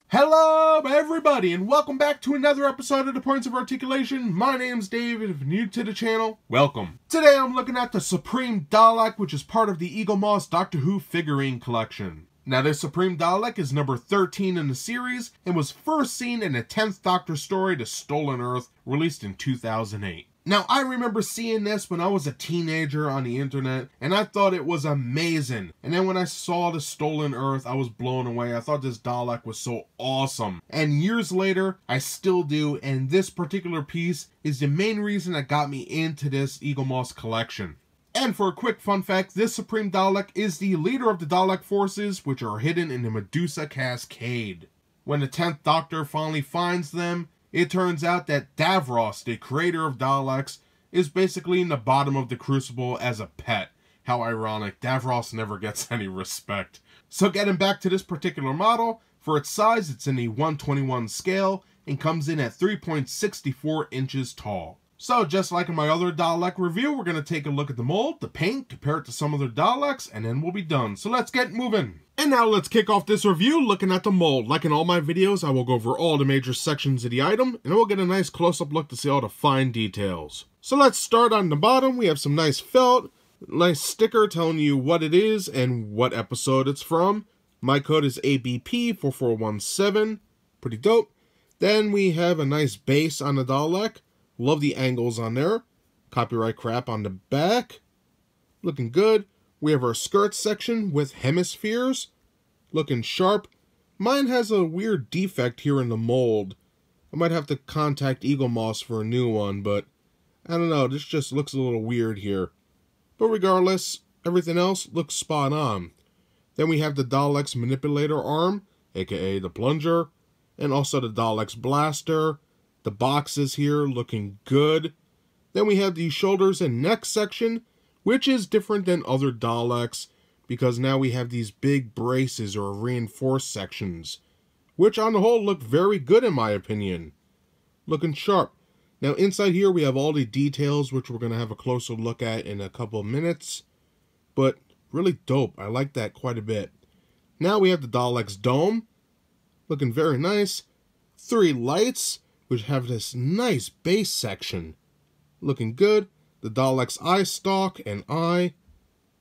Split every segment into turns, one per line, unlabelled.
Hello everybody and welcome back to another episode of the Points of Articulation. My name's David. If you're new to the channel, welcome. Today I'm looking at the Supreme Dalek, which is part of the eaglemoss Doctor Who figurine collection. Now this Supreme Dalek is number 13 in the series and was first seen in the 10th Doctor story, The Stolen Earth, released in 2008. Now, I remember seeing this when I was a teenager on the internet, and I thought it was amazing. And then when I saw The Stolen Earth, I was blown away. I thought this Dalek was so awesome. And years later, I still do, and this particular piece is the main reason that got me into this eaglemoss collection. And for a quick fun fact, this Supreme Dalek is the leader of the Dalek forces, which are hidden in the Medusa Cascade. When the 10th Doctor finally finds them, it turns out that Davros, the creator of Daleks, is basically in the bottom of the Crucible as a pet. How ironic, Davros never gets any respect. So getting back to this particular model, for its size it's in the 1/21 scale and comes in at 3.64 inches tall. So just like in my other Dalek review, we're going to take a look at the mold, the paint, compare it to some other Daleks, and then we'll be done. So let's get moving. And now let's kick off this review looking at the mold. Like in all my videos, I will go over all the major sections of the item, and we'll get a nice close-up look to see all the fine details. So let's start on the bottom. We have some nice felt, nice sticker telling you what it is and what episode it's from. My code is ABP4417. Pretty dope. Then we have a nice base on the Dalek. Love the angles on there. Copyright crap on the back. Looking good. We have our skirt section with hemispheres. Looking sharp. Mine has a weird defect here in the mold. I might have to contact eaglemoss for a new one, but I don't know. This just looks a little weird here. But regardless, everything else looks spot on. Then we have the Daleks manipulator arm, aka the plunger, and also the Daleks blaster. The boxes here looking good. Then we have the shoulders and neck section, which is different than other Daleks because now we have these big braces or reinforced sections, which on the whole look very good in my opinion. Looking sharp. Now inside here we have all the details, which we're going to have a closer look at in a couple of minutes, but really dope. I like that quite a bit. Now we have the Daleks Dome, looking very nice. 3 lights, which have this nice base section. Looking good. The Daleks eye stalk and eye.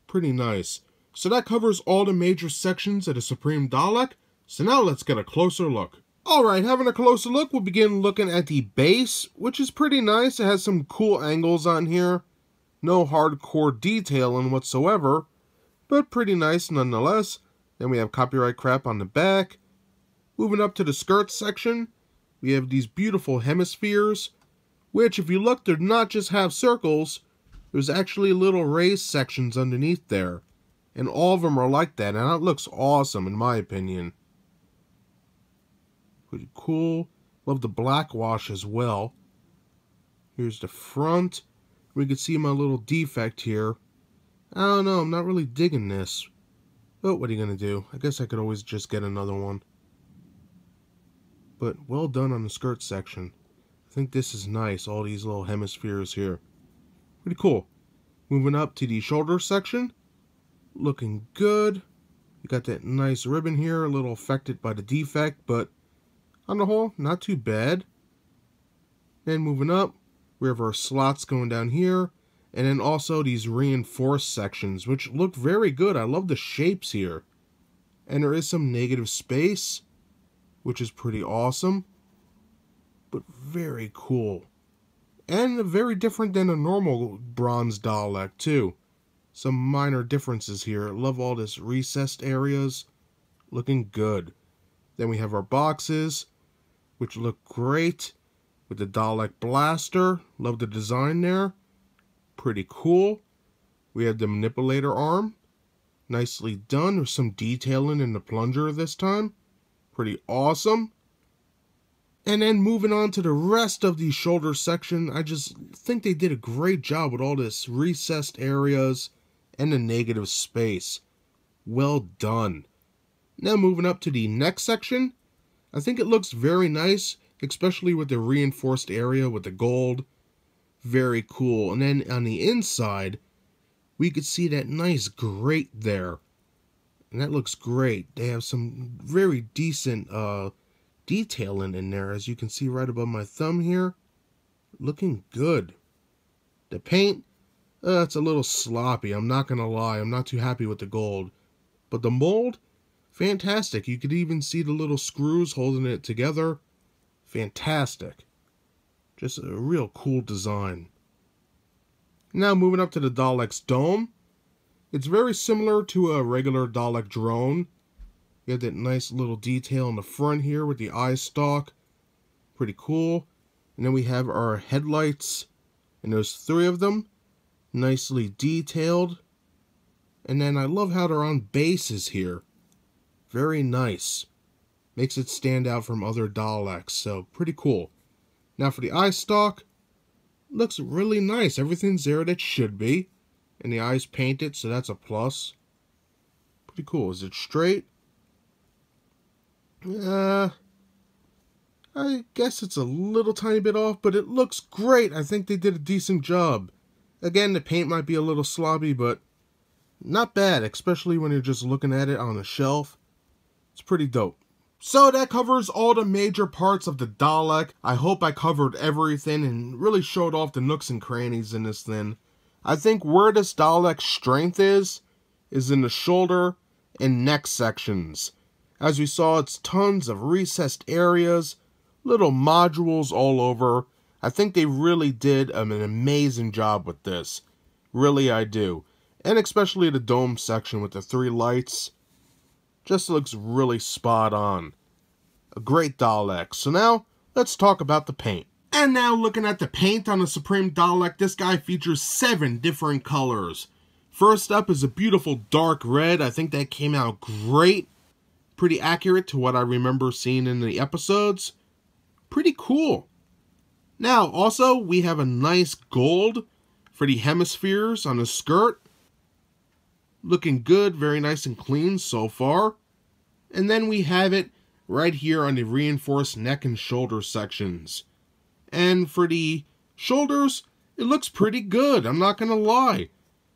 Pretty nice. So that covers all the major sections of the Supreme Dalek. So now let's get a closer look. Alright, having a closer look, we'll begin looking at the base, which is pretty nice. It has some cool angles on here. No hardcore detailing whatsoever, but pretty nice nonetheless. Then we have copyright crap on the back. Moving up to the skirt section, we have these beautiful hemispheres, which if you look, they're not just half circles, there's actually little raised sections underneath there. And all of them are like that, and that looks awesome in my opinion. Pretty cool. Love the black wash as well. Here's the front. We can see my little defect here. I don't know, I'm not really digging this. But what are you going to do? I guess I could always just get another one. But well done on the skirt section. I think this is nice, all these little hemispheres here. Pretty cool. Moving up to the shoulder section. Looking good. You got that nice ribbon here, a little affected by the defect, but on the whole, not too bad. Then moving up, we have our slots going down here, and then also these reinforced sections, which look very good. I love the shapes here. And there is some negative space, which is pretty awesome, but very cool. And very different than a normal bronze Dalek, too. Some minor differences here. Love all this recessed areas. Looking good. Then we have our boxes, which look great. With the Dalek blaster. Love the design there. Pretty cool. We have the manipulator arm. Nicely done. There's some detailing in the plunger this time. Pretty awesome. And then moving on to the rest of the shoulder section, I just think they did a great job with all this recessed areas and the negative space. Well done. Now moving up to the neck section, I think it looks very nice, especially with the reinforced area with the gold. Very cool. And then on the inside, we could see that nice grate there. And that looks great. They have some very decent detailing in there, as you can see right above my thumb here. Looking good. The paint, it's a little sloppy, I'm not gonna lie. I'm not too happy with the gold. But the mold, fantastic. You could even see the little screws holding it together. Fantastic. Just a real cool design. Now moving up to the Daleks Dome. It's very similar to a regular Dalek drone. You have that nice little detail in the front here with the eye stalk. Pretty cool. And then we have our headlights. And there's 3 of them. Nicely detailed. And then I love how they're on bases here. Very nice. Makes it stand out from other Daleks. So pretty cool. Now for the eye stalk. Looks really nice. Everything's there that should be. And the eyes painted, so that's a plus. Pretty cool. Is it straight? I guess it's a little tiny bit off, but it looks great. I think they did a decent job. Again, the paint might be a little sloppy, but not bad, especially when you're just looking at it on a shelf. It's pretty dope. So that covers all the major parts of the Dalek. I hope I covered everything and really showed off the nooks and crannies in this thing. I think where this Dalek's strength is in the shoulder and neck sections. As we saw, it's tons of recessed areas, little modules all over. I think they really did an amazing job with this. Really, I do. And especially the dome section with the 3 lights. Just looks really spot on. A great Dalek. So now, let's talk about the paint. And now looking at the paint on the Supreme Dalek, this guy features 7 different colors. First up is a beautiful dark red. I think that came out great. Pretty accurate to what I remember seeing in the episodes. Pretty cool. Now also we have a nice gold for the hemispheres on the skirt. Looking good, very nice and clean so far. And then we have it right here on the reinforced neck and shoulder sections. And for the shoulders, it looks pretty good, I'm not gonna lie.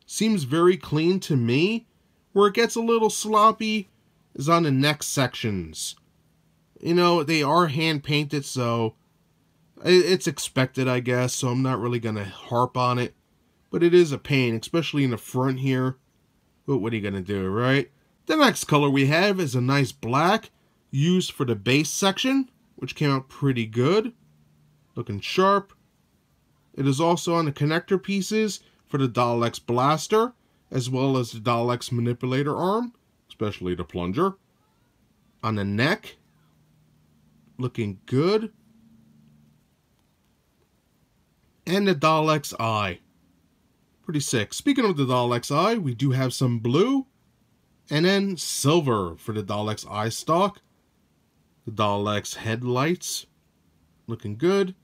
Seems very clean to me. Where it gets a little sloppy is on the neck sections. You know, they are hand painted, so it's expected, I guess, so I'm not really gonna harp on it. But it is a pain, especially in the front here. But what are you gonna do, right? The next color we have is a nice black, used for the base section, which came out pretty good. Looking sharp. It is also on the connector pieces for the Dalek's blaster, as well as the Dalek's manipulator arm, especially the plunger. On the neck, looking good. And the Dalek's eye. Pretty sick. Speaking of the Dalek's eye, we do have some blue, and then silver for the Dalek's eye stalk. The Daleks Headlights, looking good.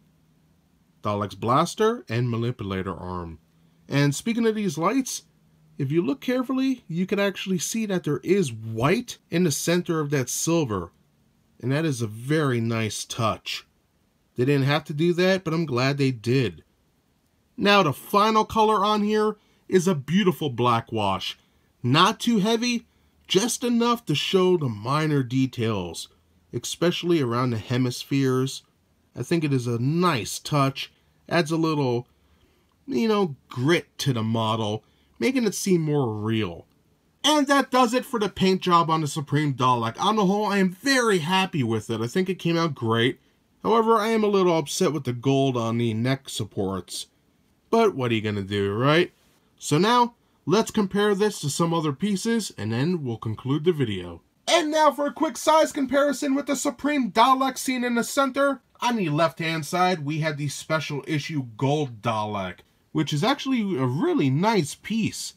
Dalek's blaster and manipulator arm. And speaking of these lights, if you look carefully, you can actually see that there is white in the center of that silver. And that is a very nice touch. They didn't have to do that, but I'm glad they did. Now the final color on here is a beautiful black wash. Not too heavy, just enough to show the minor details, especially around the hemispheres. I think it is a nice touch, adds a little, grit to the model, making it seem more real. And that does it for the paint job on the Supreme Dalek. On the whole, I am very happy with it. I think it came out great. However, I am a little upset with the gold on the neck supports. But what are you going to do, right? So now, let's compare this to some other pieces, and then we'll conclude the video. And now for a quick size comparison with the Supreme Dalek seen in the center. On the left-hand side, we have the special issue Gold Dalek, which is actually a really nice piece.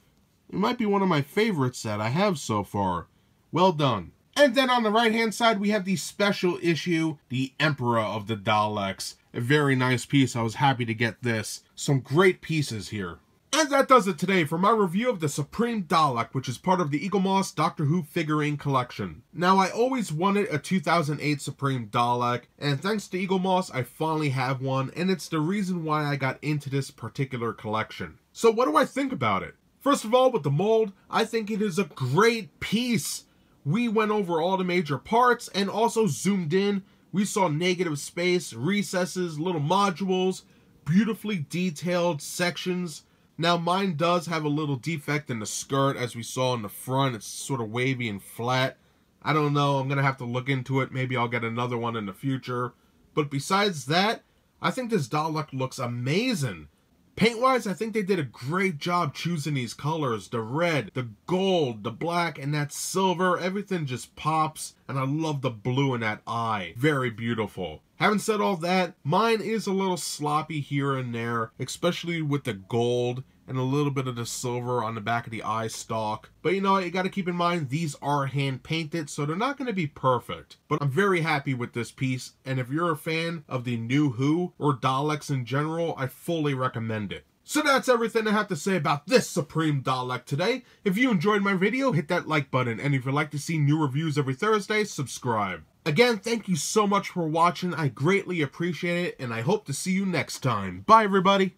It might be one of my favorites that I have so far. Well done. And then on the right-hand side, we have the special issue, the Emperor of the Daleks. A very nice piece. I was happy to get this. Some great pieces here. And that does it today for my review of the Supreme Dalek, which is part of the eaglemoss Doctor Who figurine collection. Now, I always wanted a 2008 Supreme Dalek, and thanks to eaglemoss, I finally have one, and it's the reason why I got into this particular collection. So what do I think about it? First of all, with the mold, I think it is a great piece. We went over all the major parts and also zoomed in. We saw negative space, recesses, little modules, beautifully detailed sections. Now, mine does have a little defect in the skirt, as we saw in the front. It's sort of wavy and flat. I don't know, I'm going to have to look into it. Maybe I'll get another one in the future. But besides that, I think this Dalek looks amazing. Paint-wise, I think they did a great job choosing these colors. The red, the gold, the black, and that silver. Everything just pops, and I love the blue in that eye. Very beautiful. Having said all that, mine is a little sloppy here and there, especially with the gold and a little bit of the silver on the back of the eye stalk. But you know, you got to keep in mind, these are hand painted, so they're not going to be perfect. But I'm very happy with this piece, and if you're a fan of the New Who or Daleks in general, I fully recommend it. So that's everything I have to say about this Supreme Dalek today. If you enjoyed my video, hit that like button, and if you'd like to see new reviews every Thursday, subscribe. Again, thank you so much for watching. I greatly appreciate it, and I hope to see you next time. Bye, everybody.